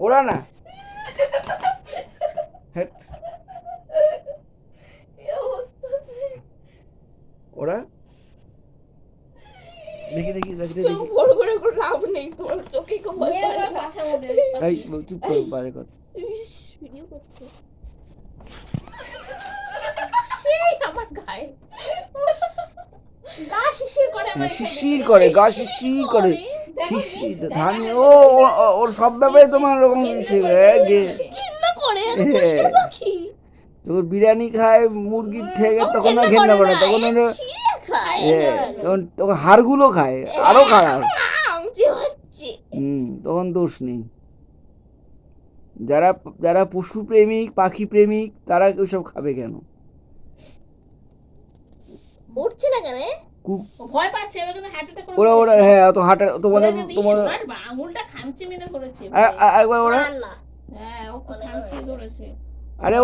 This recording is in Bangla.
ওরা না ওরা দেখি দেখি দেখি দেখি বড় বড় করে লাভ নেই, তোর চোখে খুব ভয় পায়। এই চুপ কর বাইরে কর। ভিডিও করতে সেই আমার গায়ে গা শিশির করে, আমার শিশির করে, গা শিশির করে, শিশির ধান। ওর সব ব্যাপারে তোমার ওরকম ঘৃণা করে, পুষ্কের পাখি যখন বিরিয়ানি খায় মুরগির ঠেকে তখন আর ঘেন্না করে, তখন তখন হাড়গুলো খায়, আরো খারাপ। তখন দোষ নেই। যারা যারা পশু প্রেমিক, পাখি প্রেমিক, তারা ওইসব খাবে কেন? উঠছে না কেন? ভয় পাচ্ছে, ওরা ওরা হ্যাঁ, তো হাঁটা তোমার আঙুলটা খামচে মেরে ধরেছে একবার ওরা হ্যাঁ, ও খামচে ধরেছে। আরে